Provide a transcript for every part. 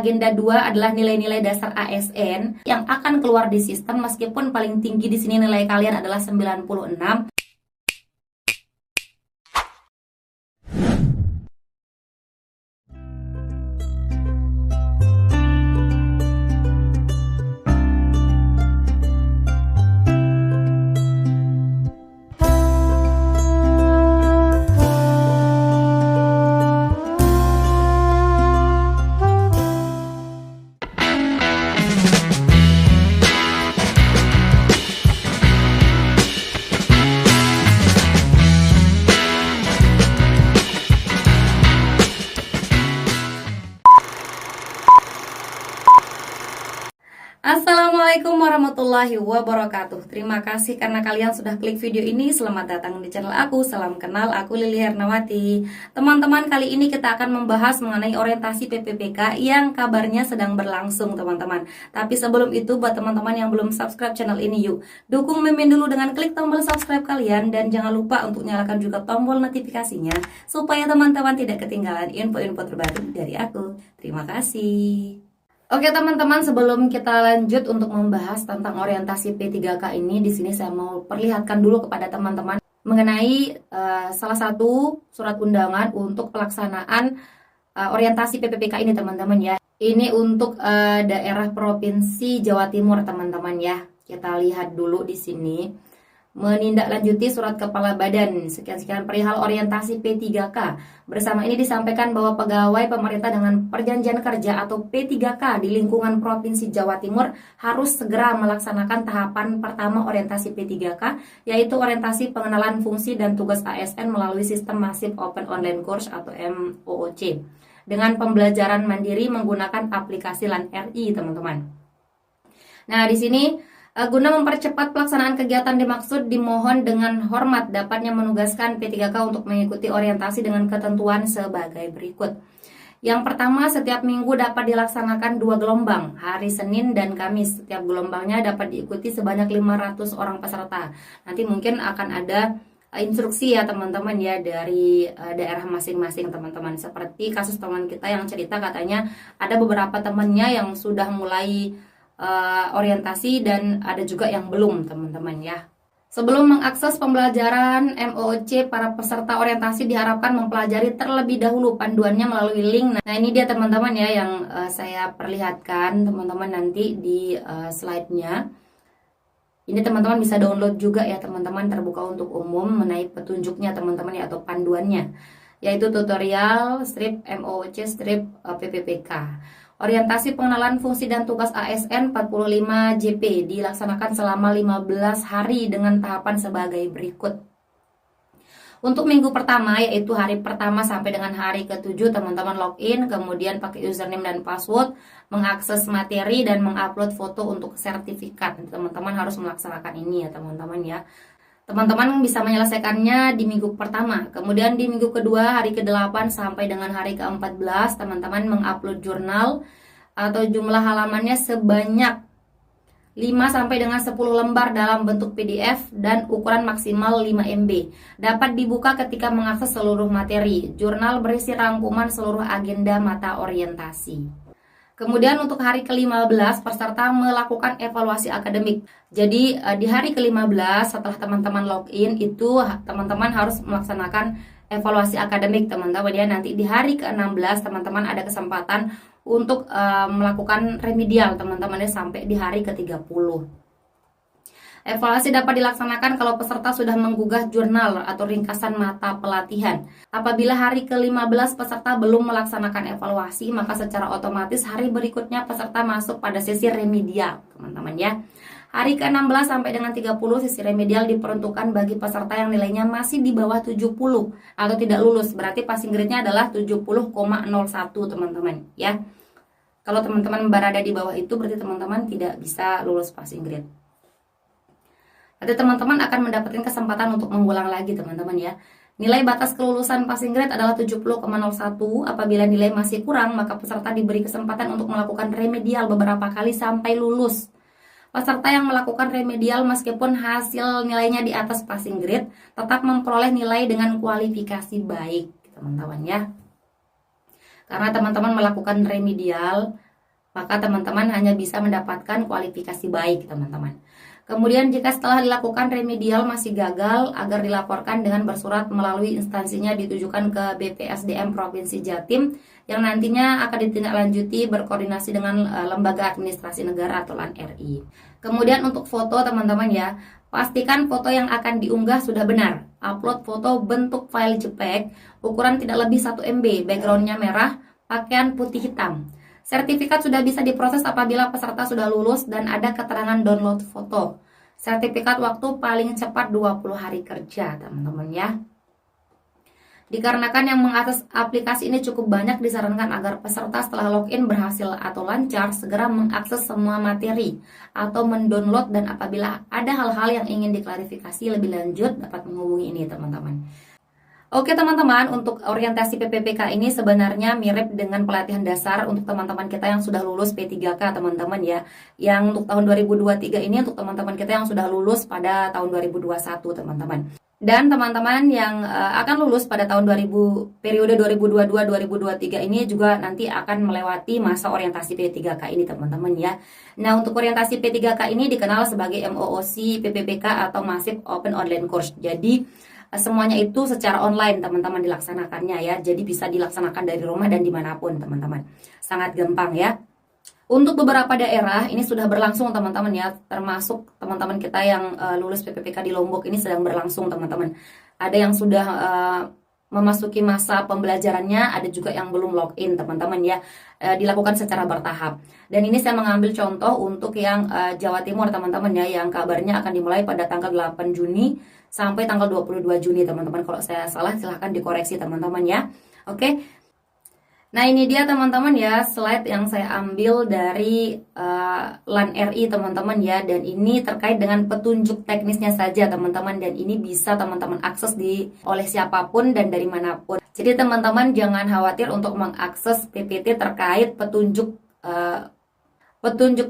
agenda 2 adalah nilai-nilai dasar ASN yang akan keluar di sistem, meskipun paling tinggi di sini nilai kalian adalah 96. Assalamualaikum warahmatullahi wabarakatuh. Terima kasih karena kalian sudah klik video ini. Selamat datang di channel aku. Salam kenal, aku Lili Hernawati. Teman-teman, kali ini kita akan membahas mengenai orientasi PPPK yang kabarnya sedang berlangsung, teman-teman. Tapi sebelum itu, buat teman-teman yang belum subscribe channel ini, yuk dukung Mimin dulu dengan klik tombol subscribe kalian. Dan jangan lupa untuk nyalakan juga tombol notifikasinya, supaya teman-teman tidak ketinggalan info-info terbaru dari aku. Terima kasih. Oke teman-teman, sebelum kita lanjut untuk membahas tentang orientasi P3K ini, di sini saya mau perlihatkan dulu kepada teman-teman mengenai salah satu surat undangan untuk pelaksanaan orientasi PPPK ini, teman-teman ya. Ini untuk daerah Provinsi Jawa Timur, teman-teman ya. Kita lihat dulu di sini. Menindaklanjuti surat kepala badan sekian-sekian perihal orientasi P3K. Bersama ini disampaikan bahwa pegawai pemerintah dengan perjanjian kerja atau P3K di lingkungan Provinsi Jawa Timur harus segera melaksanakan tahapan pertama orientasi P3K, yaitu orientasi pengenalan fungsi dan tugas ASN melalui sistem masif Open Online Course atau MOOC dengan pembelajaran mandiri menggunakan aplikasi LAN RI, teman-teman. Nah, di sini guna mempercepat pelaksanaan kegiatan dimaksud, dimohon dengan hormat dapatnya menugaskan P3K untuk mengikuti orientasi dengan ketentuan sebagai berikut. Yang pertama, setiap minggu dapat dilaksanakan 2 gelombang, hari Senin dan Kamis. Setiap gelombangnya dapat diikuti sebanyak 500 orang peserta. Nanti mungkin akan ada instruksi ya teman-teman ya dari daerah masing-masing, teman-teman. Seperti kasus teman kita yang cerita, katanya ada beberapa temannya yang sudah mulai orientasi dan ada juga yang belum, teman-teman ya. Sebelum mengakses pembelajaran MOOC, para peserta orientasi diharapkan mempelajari terlebih dahulu panduannya melalui link. Nah, ini dia teman-teman ya yang saya perlihatkan teman-teman nanti di slide-nya. Ini teman-teman bisa download juga ya teman-teman, terbuka untuk umum mengenai petunjuknya teman-teman ya, atau panduannya, yaitu tutorial strip MOOC strip PPPK. Orientasi pengenalan fungsi dan tugas ASN 45 JP dilaksanakan selama 15 hari dengan tahapan sebagai berikut. Untuk minggu pertama, yaitu hari pertama sampai dengan hari ke-7, teman-teman login, kemudian pakai username dan password, mengakses materi dan mengupload foto untuk sertifikat. Teman-teman harus melaksanakan ini ya teman-teman ya. Teman-teman bisa menyelesaikannya di minggu pertama. Kemudian di minggu kedua, hari ke-8 sampai dengan hari ke-14, teman-teman mengupload jurnal atau jumlah halamannya sebanyak 5 sampai dengan 10 lembar dalam bentuk PDF dan ukuran maksimal 5 MB. Dapat dibuka ketika mengakses seluruh materi. Jurnal berisi rangkuman seluruh agenda mata orientasi. Kemudian untuk hari ke-15, peserta melakukan evaluasi akademik. Jadi di hari ke-15 setelah teman-teman login itu teman-teman harus melaksanakan evaluasi akademik, teman-teman ya. Nanti di hari ke-16 teman-teman ada kesempatan untuk melakukan remedial, teman-teman ya, sampai di hari ke-30. Evaluasi dapat dilaksanakan kalau peserta sudah menggugah jurnal atau ringkasan mata pelatihan. Apabila hari ke-15 peserta belum melaksanakan evaluasi, maka secara otomatis hari berikutnya peserta masuk pada sesi remedial, teman-teman ya. Hari ke-16 sampai dengan 30 sesi remedial diperuntukkan bagi peserta yang nilainya masih di bawah 70 atau tidak lulus. Berarti passing grade-nya adalah 70,01, teman-teman ya. Kalau teman-teman berada di bawah itu berarti teman-teman tidak bisa lulus passing grade. Nanti teman-teman akan mendapatkan kesempatan untuk mengulang lagi, teman-teman ya. Nilai batas kelulusan passing grade adalah 70,01. Apabila nilai masih kurang, maka peserta diberi kesempatan untuk melakukan remedial beberapa kali sampai lulus. Peserta yang melakukan remedial meskipun hasil nilainya di atas passing grade tetap memperoleh nilai dengan kualifikasi baik, teman-teman ya. Karena teman-teman melakukan remedial maka teman-teman hanya bisa mendapatkan kualifikasi baik, teman-teman. Kemudian jika setelah dilakukan remedial masih gagal, agar dilaporkan dengan bersurat melalui instansinya ditujukan ke BPSDM Provinsi Jatim yang nantinya akan ditindaklanjuti berkoordinasi dengan Lembaga Administrasi Negara atau LAN-RI. Kemudian untuk foto, teman-teman ya, pastikan foto yang akan diunggah sudah benar. Upload foto bentuk file JPEG, ukuran tidak lebih 1 MB, backgroundnya merah, pakaian putih hitam. Sertifikat sudah bisa diproses apabila peserta sudah lulus dan ada keterangan download foto. Sertifikat waktu paling cepat 20 hari kerja, teman-teman ya. Dikarenakan yang mengakses aplikasi ini cukup banyak, disarankan agar peserta setelah login berhasil atau lancar segera mengakses semua materi atau mendownload, dan apabila ada hal-hal yang ingin diklarifikasi lebih lanjut dapat menghubungi ini, teman-teman. Oke teman-teman, untuk orientasi PPPK ini sebenarnya mirip dengan pelatihan dasar untuk teman-teman kita yang sudah lulus P3K, teman-teman ya. Yang untuk tahun 2023 ini untuk teman-teman kita yang sudah lulus pada tahun 2021, teman-teman. Dan teman-teman yang akan lulus pada tahun periode 2022-2023 ini juga nanti akan melewati masa orientasi P3K ini, teman-teman ya. Nah, untuk orientasi P3K ini dikenal sebagai MOOC PPPK atau Massive Open Online Course. Jadi semuanya itu secara online, teman-teman, dilaksanakannya ya. Jadi bisa dilaksanakan dari rumah dan dimanapun, teman-teman. Sangat gampang ya. Untuk beberapa daerah ini sudah berlangsung, teman-teman ya. Termasuk teman-teman kita yang lulus PPPK di Lombok ini sedang berlangsung, teman-teman. Ada yang sudah memasuki masa pembelajarannya, ada juga yang belum login, teman-teman ya. Dilakukan secara bertahap. Dan ini saya mengambil contoh untuk yang Jawa Timur, teman-teman ya, yang kabarnya akan dimulai pada tanggal 8 Juni sampai tanggal 22 Juni, teman-teman. Kalau saya salah silahkan dikoreksi, teman-teman ya. Oke. Nah, ini dia teman-teman ya, slide yang saya ambil dari LAN-RI, teman-teman ya. Dan ini terkait dengan petunjuk teknisnya saja, teman-teman. Dan ini bisa teman-teman akses oleh siapapun dan dari manapun. Jadi teman-teman jangan khawatir untuk mengakses PPT terkait petunjuk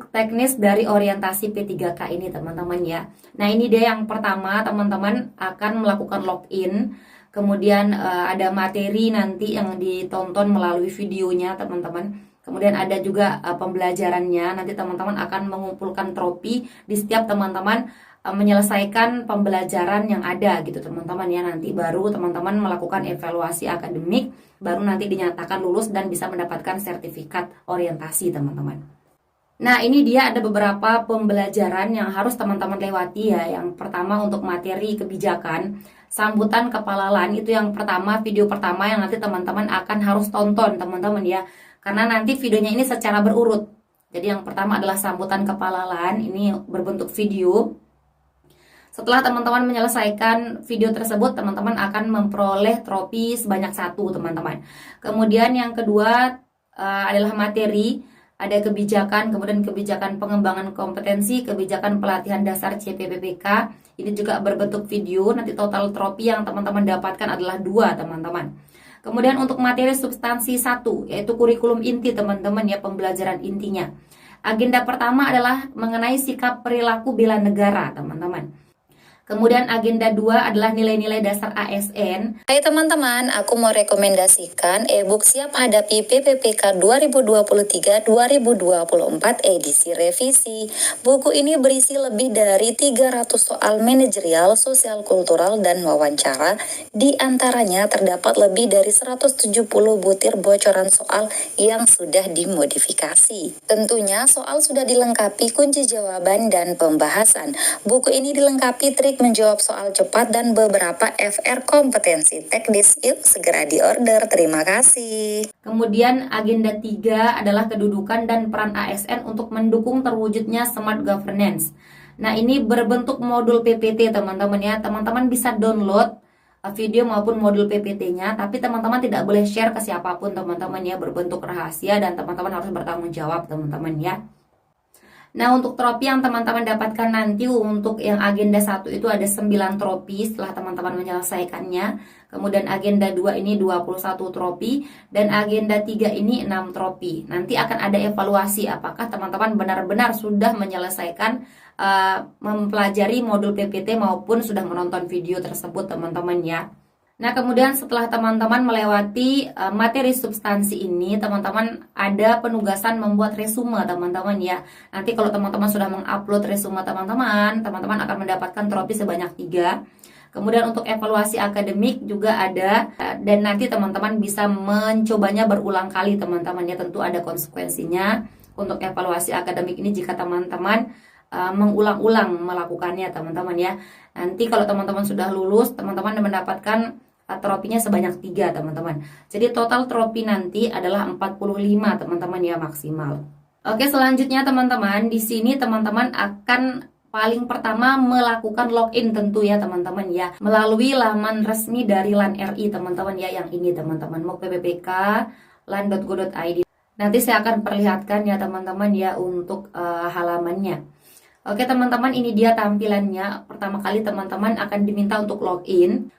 teknis dari orientasi P3K ini, teman-teman ya. Nah, ini dia yang pertama, teman-teman akan melakukan login. Kemudian ada materi nanti yang ditonton melalui videonya, teman-teman. Kemudian ada juga pembelajarannya. Nanti teman-teman akan mengumpulkan trofi di setiap teman-teman menyelesaikan pembelajaran yang ada gitu, teman-teman ya. Nanti baru teman-teman melakukan evaluasi akademik, baru nanti dinyatakan lulus dan bisa mendapatkan sertifikat orientasi, teman-teman. Nah, ini dia ada beberapa pembelajaran yang harus teman-teman lewati ya. Yang pertama untuk materi kebijakan, sambutan kepala LAN, itu yang pertama, video pertama yang nanti teman-teman akan harus tonton, teman-teman ya. Karena nanti videonya ini secara berurut. Jadi yang pertama adalah sambutan kepala LAN, ini berbentuk video. Setelah teman-teman menyelesaikan video tersebut, teman-teman akan memperoleh trofi sebanyak 1, teman-teman. Kemudian yang kedua adalah materi. Ada kebijakan, kemudian kebijakan pengembangan kompetensi, kebijakan pelatihan dasar CPPPK. Ini juga berbentuk video. Nanti total trofi yang teman-teman dapatkan adalah 2, teman-teman. Kemudian untuk materi substansi 1, yaitu kurikulum inti, teman-teman ya, pembelajaran intinya. Agenda pertama adalah mengenai sikap perilaku bela negara, teman-teman. Kemudian agenda 2 adalah nilai-nilai dasar ASN. Hai teman-teman, aku mau rekomendasikan e-book Siap Hadapi PPPK 2023-2024 edisi revisi. Buku ini berisi lebih dari 300 soal manajerial, sosial kultural, dan wawancara. Di antaranya terdapat lebih dari 170 butir bocoran soal yang sudah dimodifikasi. Tentunya soal sudah dilengkapi kunci jawaban dan pembahasan. Buku ini dilengkapi trik menjawab soal cepat dan beberapa FR kompetensi teknis. Yuk segera diorder. Terima kasih. Kemudian agenda 3 adalah kedudukan dan peran ASN untuk mendukung terwujudnya smart governance. Nah, ini berbentuk modul PPT, teman-teman ya. Teman-teman bisa download video maupun modul PPT-nya, tapi teman-teman tidak boleh share ke siapapun, teman-teman ya, berbentuk rahasia dan teman-teman harus bertanggung jawab, teman-teman ya. Nah, untuk trofi yang teman-teman dapatkan nanti untuk yang agenda 1 itu ada 9 trofi setelah teman-teman menyelesaikannya. Kemudian agenda 2 ini 21 trofi dan agenda 3 ini 6 trofi. Nanti akan ada evaluasi apakah teman-teman benar-benar sudah menyelesaikan mempelajari modul PPT maupun sudah menonton video tersebut, teman-teman ya. Nah, kemudian setelah teman-teman melewati materi substansi ini, teman-teman ada penugasan membuat resume, teman-teman ya. Nanti kalau teman-teman sudah mengupload resume teman-teman, teman-teman akan mendapatkan trofi sebanyak 3. Kemudian untuk evaluasi akademik juga ada, dan nanti teman-teman bisa mencobanya berulang kali, teman-teman ya. Tentu ada konsekuensinya untuk evaluasi akademik ini jika teman-teman mengulang-ulang melakukannya, teman-teman ya. Nanti kalau teman-teman sudah lulus, teman-teman mendapatkan tropinya sebanyak 3, teman-teman. Jadi total tropi nanti adalah 45, teman-teman ya, maksimal. Oke, selanjutnya teman-teman, di sini teman-teman akan paling pertama melakukan login tentu ya, teman-teman ya, melalui laman resmi dari LAN RI, teman-teman ya, yang ini teman-teman, MUK-PPPK lan.go.id. Nanti saya akan perlihatkan ya, teman-teman ya, untuk halamannya. Oke, teman-teman, ini dia tampilannya. Pertama kali teman-teman akan diminta untuk login.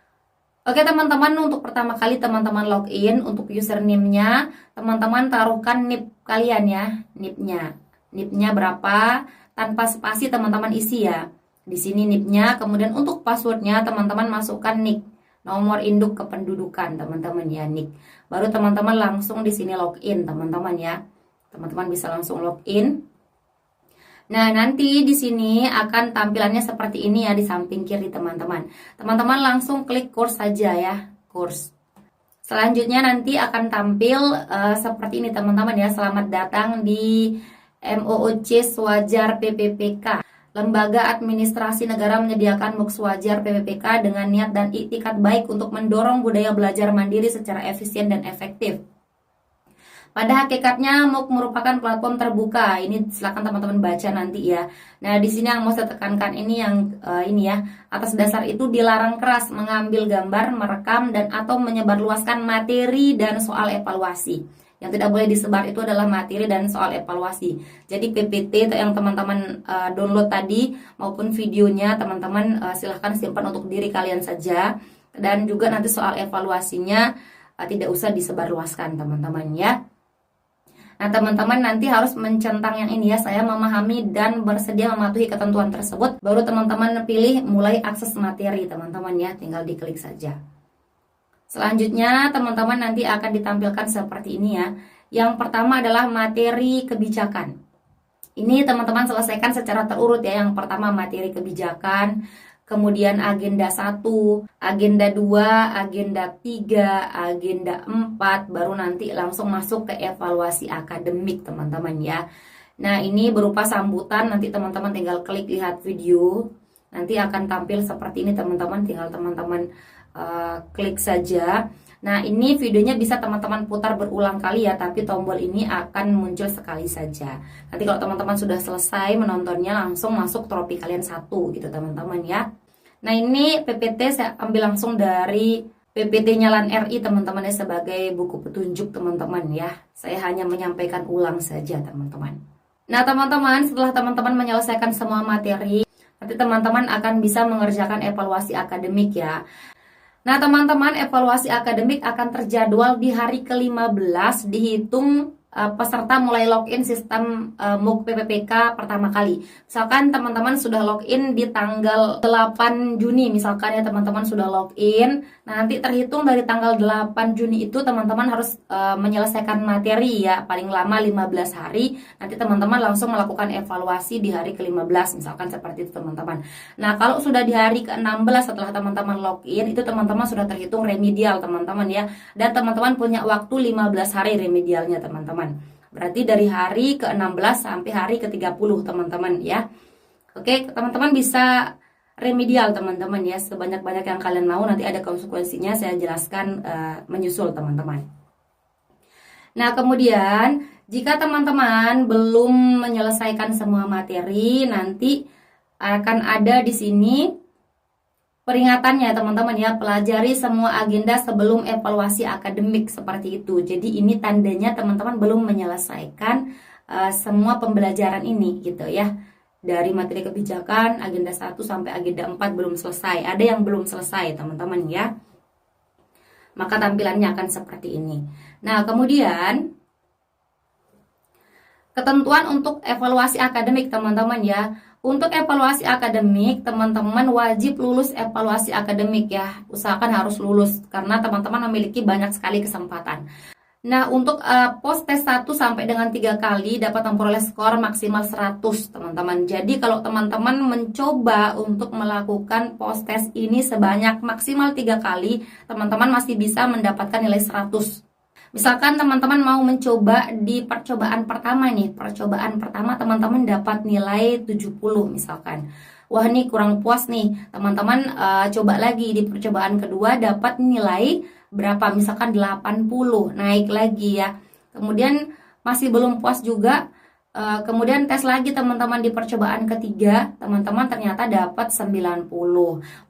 Oke, teman-teman, untuk pertama kali teman-teman login, untuk username-nya teman-teman taruhkan NIP kalian ya, NIP-nya berapa, tanpa spasi teman-teman isi ya. Di sini NIP-nya, kemudian untuk password-nya teman-teman masukkan NIK, nomor induk kependudukan, teman-teman ya, NIK. Baru teman-teman langsung di sini login, teman-teman ya. Teman-teman bisa langsung login. Nah, nanti di sini akan tampilannya seperti ini ya, di samping kiri teman-teman. Teman-teman langsung klik course saja ya, course. Selanjutnya nanti akan tampil seperti ini teman-teman ya. Selamat datang di MOOC Swajar PPPK. Lembaga Administrasi Negara menyediakan MOOC Swajar PPPK dengan niat dan iktikat baik untuk mendorong budaya belajar mandiri secara efisien dan efektif. Pada hakikatnya MOOC merupakan platform terbuka. Ini silakan teman-teman baca nanti ya. Nah, di sini yang mau saya tekankan ini yang ini ya. Atas dasar itu dilarang keras mengambil gambar, merekam dan atau menyebarluaskan materi dan soal evaluasi. Yang tidak boleh disebar itu adalah materi dan soal evaluasi. Jadi PPT yang teman-teman download tadi maupun videonya teman-teman silahkan simpan untuk diri kalian saja. Dan juga nanti soal evaluasinya tidak usah disebarluaskan, teman-teman ya. Nah, teman-teman nanti harus mencentang yang ini ya, saya memahami dan bersedia mematuhi ketentuan tersebut. Baru teman-teman pilih mulai akses materi, teman-teman ya, tinggal diklik saja. Selanjutnya, teman-teman nanti akan ditampilkan seperti ini ya. Yang pertama adalah materi kebijakan. Ini teman-teman selesaikan secara terurut ya. Yang pertama materi kebijakan, kemudian agenda 1, agenda 2, agenda 3, agenda 4, baru nanti langsung masuk ke evaluasi akademik, teman-teman ya. Nah, ini berupa sambutan, nanti teman-teman tinggal klik lihat video. Nanti akan tampil seperti ini, teman-teman, tinggal teman-teman klik saja. Nah, ini videonya bisa teman-teman putar berulang kali ya, tapi tombol ini akan muncul sekali saja. Nanti kalau teman-teman sudah selesai menontonnya, langsung masuk trofi kalian 1 gitu, teman-teman ya. Nah, ini PPT saya ambil langsung dari PPT-nya LAN RI, teman-teman ya, sebagai buku petunjuk, teman-teman ya. Saya hanya menyampaikan ulang saja, teman-teman. Nah, teman-teman, setelah teman-teman menyelesaikan semua materi, nanti teman-teman akan bisa mengerjakan evaluasi akademik ya. Nah, teman-teman, evaluasi akademik akan terjadwal di hari ke-15 dihitung peserta mulai login sistem MOOC PPPK pertama kali. Misalkan teman-teman sudah login di tanggal 8 Juni, misalkan ya teman-teman sudah login. Nah, nanti terhitung dari tanggal 8 Juni itu teman-teman harus menyelesaikan materi ya, paling lama 15 hari. Nanti teman-teman langsung melakukan evaluasi di hari ke-15, misalkan seperti itu, teman-teman. Nah, kalau sudah di hari ke-16 setelah teman-teman login, itu teman-teman sudah terhitung remedial, teman-teman ya. Dan teman-teman punya waktu 15 hari remedialnya, teman-teman. Berarti dari hari ke-16 sampai hari ke-30, teman-teman ya. Oke, teman-teman bisa remedial, teman-teman ya, sebanyak-banyak yang kalian mau. Nanti ada konsekuensinya, saya jelaskan menyusul, teman-teman. Nah, kemudian jika teman-teman belum menyelesaikan semua materi, nanti akan ada di sini peringatannya, teman-teman ya, pelajari semua agenda sebelum evaluasi akademik, seperti itu. Jadi ini tandanya teman-teman belum menyelesaikan semua pembelajaran ini gitu ya. Dari materi kebijakan agenda 1 sampai agenda 4 belum selesai. Ada yang belum selesai, teman-teman ya. Maka tampilannya akan seperti ini. Nah, kemudian ketentuan untuk evaluasi akademik, teman-teman ya. Untuk evaluasi akademik, teman-teman wajib lulus evaluasi akademik ya. Usahakan harus lulus karena teman-teman memiliki banyak sekali kesempatan. Nah, untuk post tes 1 sampai dengan 3 kali dapat memperoleh skor maksimal 100, teman-teman. Jadi, kalau teman-teman mencoba untuk melakukan post tes ini sebanyak maksimal 3 kali, teman-teman masih bisa mendapatkan nilai 100. Misalkan teman-teman mau mencoba di percobaan pertama nih, percobaan pertama teman-teman dapat nilai 70 misalkan. Wah, ini kurang puas nih, teman-teman coba lagi di percobaan kedua dapat nilai berapa? Misalkan 80, naik lagi ya. Kemudian masih belum puas juga, kemudian tes lagi teman-teman di percobaan ketiga, teman-teman ternyata dapat 90.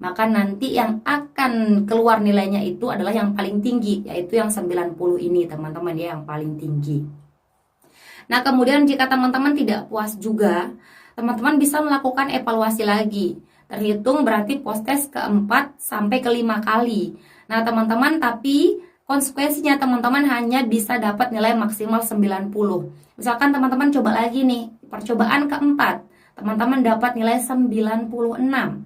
Maka nanti yang akan keluar nilainya itu adalah yang paling tinggi, yaitu yang 90 ini teman-teman ya, yang paling tinggi. Nah, kemudian jika teman-teman tidak puas juga, teman-teman bisa melakukan evaluasi lagi. Terhitung berarti post tes keempat sampai kelima kali. Nah, teman-teman, tapi konsekuensinya teman-teman hanya bisa dapat nilai maksimal 90. Misalkan teman-teman coba lagi nih, percobaan keempat, teman-teman dapat nilai 96.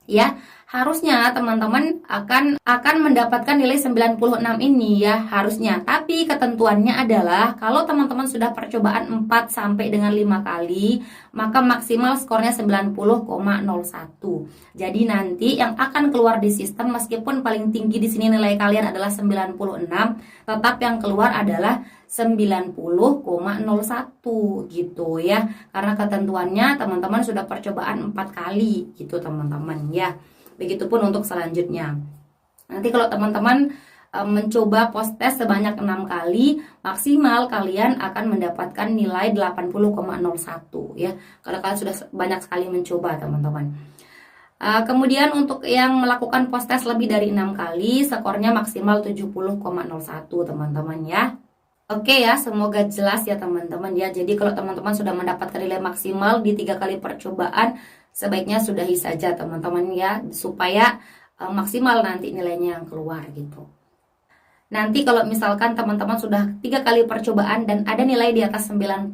Ya, harusnya teman-teman akan mendapatkan nilai 96 ini ya, harusnya. Tapi ketentuannya adalah kalau teman-teman sudah percobaan 4 sampai dengan 5 kali, maka maksimal skornya 90,01. Jadi nanti yang akan keluar di sistem, meskipun paling tinggi di sini nilai kalian adalah 96, tetap yang keluar adalah 90,01 gitu ya. Karena ketentuannya teman-teman sudah percobaan 4 kali gitu teman-teman ya. Begitupun untuk selanjutnya. Nanti kalau teman-teman mencoba post tes sebanyak 6 kali, maksimal kalian akan mendapatkan nilai 80,01 ya. Kalau kalian sudah banyak sekali mencoba teman-teman. Kemudian untuk yang melakukan post tes lebih dari 6 kali, skornya maksimal 70,01 teman-teman ya. Oke ya, semoga jelas ya teman-teman ya. Jadi kalau teman-teman sudah mendapatkan nilai maksimal di 3 kali percobaan, sebaiknya sudahi saja teman-teman ya, supaya maksimal nanti nilainya yang keluar gitu. Nanti kalau misalkan teman-teman sudah 3 kali percobaan dan ada nilai di atas 90,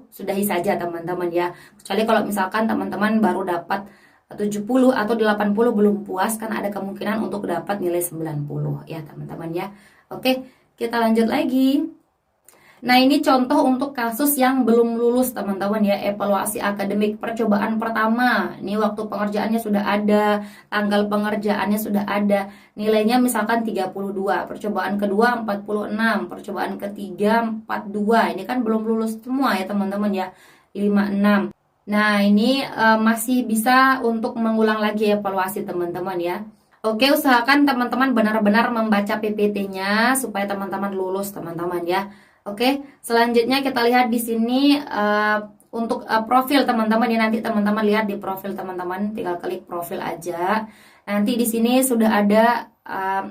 sudahi saja teman-teman ya. Kecuali kalau misalkan teman-teman baru dapat 70 atau 80 belum puas, kan ada kemungkinan untuk dapat nilai 90 ya teman-teman ya. Oke, kita lanjut lagi. Nah, ini contoh untuk kasus yang belum lulus teman-teman ya, evaluasi akademik percobaan pertama. Ini waktu pengerjaannya sudah ada, tanggal pengerjaannya sudah ada, nilainya misalkan 32, percobaan kedua 46, percobaan ketiga 42. Ini kan belum lulus semua ya teman-teman ya, 56. Nah, ini masih bisa untuk mengulang lagi evaluasi teman-teman ya. Oke, usahakan teman-teman benar-benar membaca PPT-nya supaya teman-teman lulus teman-teman ya. Oke, selanjutnya kita lihat di sini untuk profil teman-teman ya. Nanti teman-teman lihat di profil teman-teman, tinggal klik profil aja. Nanti di sini sudah ada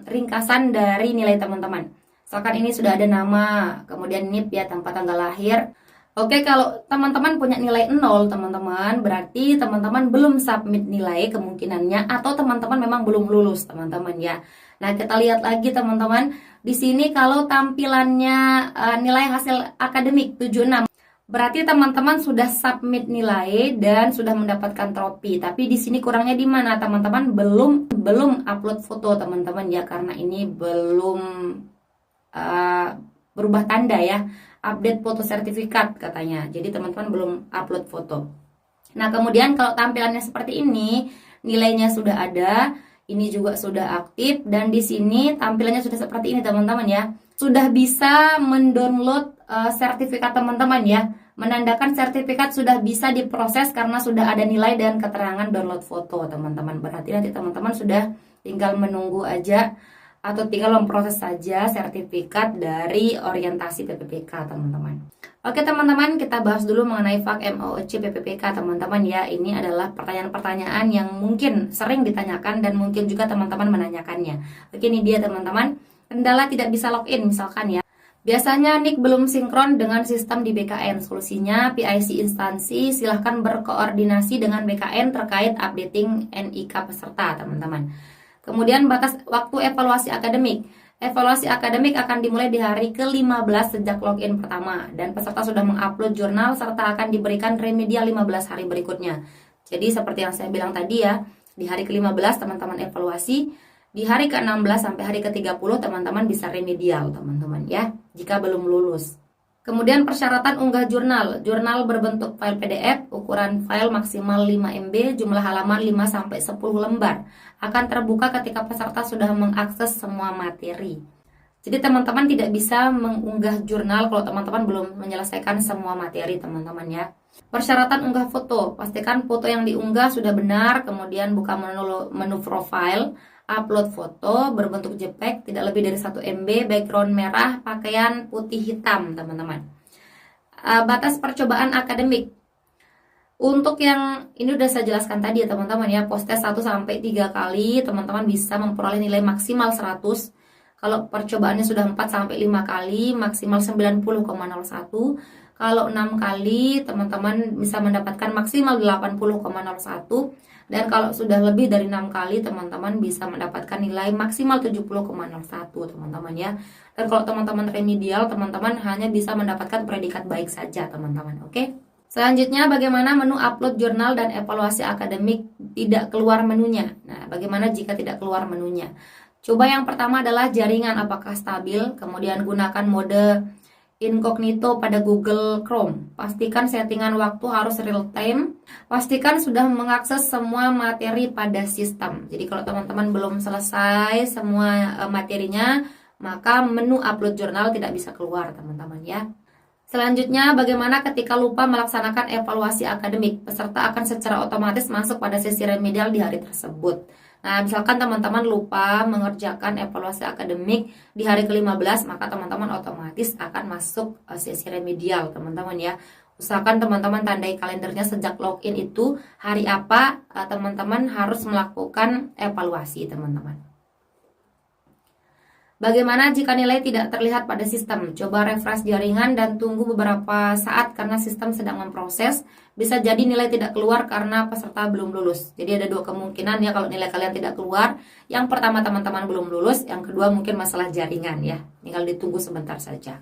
ringkasan dari nilai teman-teman. Misalkan ini sudah ada nama, kemudian NIP ya, tempat tanggal lahir. Oke, kalau teman-teman punya nilai 0 teman-teman, berarti teman-teman belum submit nilai kemungkinannya, atau teman-teman memang belum lulus teman-teman ya. Nah, kita lihat lagi teman-teman. Di sini kalau tampilannya nilai hasil akademik 76, berarti teman-teman sudah submit nilai dan sudah mendapatkan trofi. Tapi di sini kurangnya di mana? Teman-teman belum upload foto teman-teman ya, karena ini belum berubah tanda ya. Update foto sertifikat katanya. Jadi teman-teman belum upload foto. Nah, kemudian kalau tampilannya seperti ini, nilainya sudah ada, ini juga sudah aktif, dan di sini tampilannya sudah seperti ini teman-teman ya. Sudah bisa mendownload sertifikat teman-teman ya. Menandakan sertifikat sudah bisa diproses karena sudah ada nilai dan keterangan download foto teman-teman. Berarti nanti teman-teman sudah tinggal menunggu aja atau tinggal memproses saja sertifikat dari orientasi PPPK teman-teman. Oke teman-teman, kita bahas dulu mengenai FAQ MOOC PPPK teman-teman ya. Ini adalah pertanyaan-pertanyaan yang mungkin sering ditanyakan dan mungkin juga teman-teman menanyakannya. Oke, ini dia teman-teman. Kendala tidak bisa login misalkan ya. Biasanya NIK belum sinkron dengan sistem di BKN. Solusinya PIC instansi silahkan berkoordinasi dengan BKN terkait updating NIK peserta teman-teman. Kemudian batas waktu evaluasi akademik. Evaluasi akademik akan dimulai di hari ke-15 sejak login pertama dan peserta sudah mengupload jurnal serta akan diberikan remedial 15 hari berikutnya. Jadi seperti yang saya bilang tadi ya, di hari ke-15 teman-teman evaluasi, di hari ke-16 sampai hari ke-30 teman-teman bisa remedial teman-teman ya, jika belum lulus. Kemudian persyaratan unggah jurnal. Jurnal berbentuk file PDF, ukuran file maksimal 5 MB, jumlah halaman 5-10 lembar. Akan terbuka ketika peserta sudah mengakses semua materi. Jadi teman-teman tidak bisa mengunggah jurnal kalau teman-teman belum menyelesaikan semua materi teman-teman ya. Persyaratan unggah foto. Pastikan foto yang diunggah sudah benar, kemudian buka menu profile. Upload foto berbentuk JPEG tidak lebih dari 1 MB, background merah, pakaian putih hitam teman-teman. Batas percobaan akademik. Untuk yang ini udah saya jelaskan tadi ya teman-teman ya, post test 1-3 kali teman-teman bisa memperoleh nilai maksimal 100. Kalau percobaannya sudah 4-5 kali maksimal 90,01. Kalau 6 kali teman-teman bisa mendapatkan maksimal 80,01. Dan kalau sudah lebih dari 6 kali teman-teman bisa mendapatkan nilai maksimal 70,01 teman-teman ya. Dan kalau teman-teman remedial teman-teman hanya bisa mendapatkan predikat baik saja teman-teman. Oke. Selanjutnya bagaimana menu upload jurnal dan evaluasi akademik tidak keluar menunya. Nah, bagaimana jika tidak keluar menunya? Coba yang pertama adalah jaringan apakah stabil, kemudian gunakan mode incognito pada Google Chrome. Pastikan settingan waktu harus real time. Pastikan sudah mengakses semua materi pada sistem. Jadi kalau teman-teman belum selesai semua materinya, maka menu upload jurnal tidak bisa keluar teman-teman ya. Selanjutnya, bagaimana ketika lupa melaksanakan evaluasi akademik? Peserta akan secara otomatis masuk pada sesi remedial di hari tersebut. Nah, misalkan teman-teman lupa mengerjakan evaluasi akademik di hari ke-15, maka teman-teman otomatis akan masuk sesi remedial, teman-teman ya. Usahakan teman-teman tandai kalendernya sejak login itu hari apa teman-teman harus melakukan evaluasi, teman-teman. Bagaimana jika nilai tidak terlihat pada sistem? Coba refresh jaringan dan tunggu beberapa saat karena sistem sedang memproses. Bisa jadi nilai tidak keluar karena peserta belum lulus. Jadi ada 2 kemungkinan ya kalau nilai kalian tidak keluar. Yang pertama teman-teman belum lulus, yang kedua mungkin masalah jaringan ya. Tinggal ditunggu sebentar saja.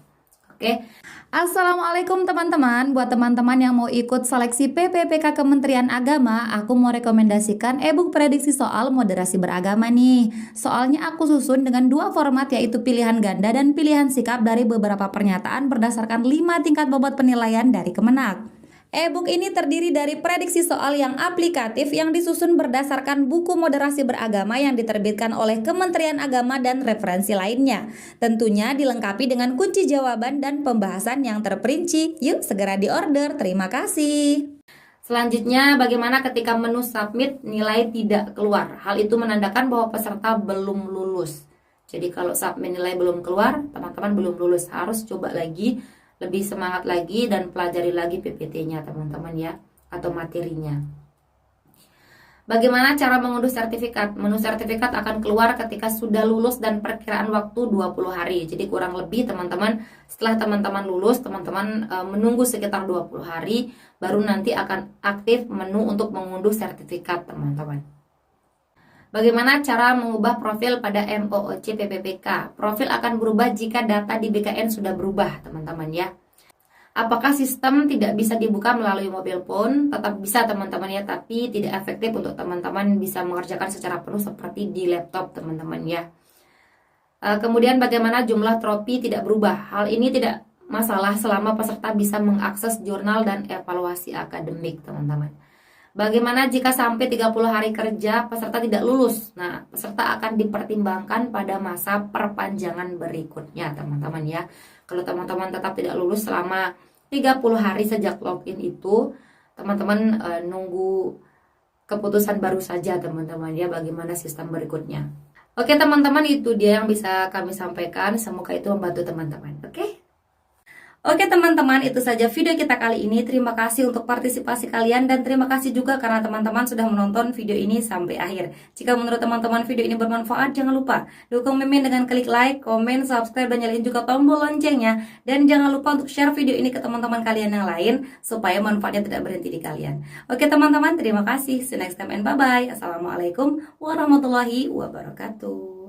Oke. Assalamualaikum teman-teman. Buat teman-teman yang mau ikut seleksi PPPK Kementerian Agama, aku mau rekomendasikan e-book prediksi soal moderasi beragama nih. Soalnya aku susun dengan 2 format, yaitu pilihan ganda dan pilihan sikap dari beberapa pernyataan berdasarkan 5 tingkat bobot penilaian dari Kemenak. E-book ini terdiri dari prediksi soal yang aplikatif yang disusun berdasarkan buku moderasi beragama yang diterbitkan oleh Kementerian Agama dan referensi lainnya. Tentunya dilengkapi dengan kunci jawaban dan pembahasan yang terperinci. Yuk segera diorder. Terima kasih. Selanjutnya, bagaimana ketika menu submit nilai tidak keluar? Hal itu menandakan bahwa peserta belum lulus. Jadi kalau submit nilai belum keluar, teman-teman belum lulus. Harus coba lagi, lebih semangat lagi dan pelajari lagi PPT-nya teman-teman ya, atau materinya. Bagaimana cara mengunduh sertifikat? Menu sertifikat akan keluar ketika sudah lulus dan perkiraan waktu 20 hari. Jadi kurang lebih teman-teman, setelah teman-teman lulus, teman-teman menunggu sekitar 20 hari, baru nanti akan aktif menu untuk mengunduh sertifikat teman-teman. Bagaimana cara mengubah profil pada MOOC PPPK? Profil akan berubah jika data di BKN sudah berubah, teman-teman ya. Apakah sistem tidak bisa dibuka melalui mobile phone? Tetap bisa, teman-teman ya, tapi tidak efektif untuk teman-teman bisa mengerjakan secara penuh seperti di laptop, teman-teman ya. Kemudian bagaimana jumlah trofi tidak berubah? Hal ini tidak masalah selama peserta bisa mengakses jurnal dan evaluasi akademik, teman-teman. Bagaimana jika sampai 30 hari kerja peserta tidak lulus? Nah, peserta akan dipertimbangkan pada masa perpanjangan berikutnya, teman-teman ya. Kalau teman-teman tetap tidak lulus selama 30 hari sejak login itu, teman-teman nunggu keputusan baru saja, teman-teman ya, bagaimana sistem berikutnya. Oke, teman-teman, itu dia yang bisa kami sampaikan. Semoga itu membantu teman-teman. Oke teman-teman, itu saja video kita kali ini. Terima kasih untuk partisipasi kalian dan terima kasih juga karena teman-teman sudah menonton video ini sampai akhir. Jika menurut teman-teman video ini bermanfaat, jangan lupa dukung Mimin dengan klik like, komen, subscribe, dan nyalain juga tombol loncengnya. Dan jangan lupa untuk share video ini ke teman-teman kalian yang lain supaya manfaatnya tidak berhenti di kalian. Oke teman-teman, terima kasih. See you next time and bye-bye. Assalamualaikum warahmatullahi wabarakatuh.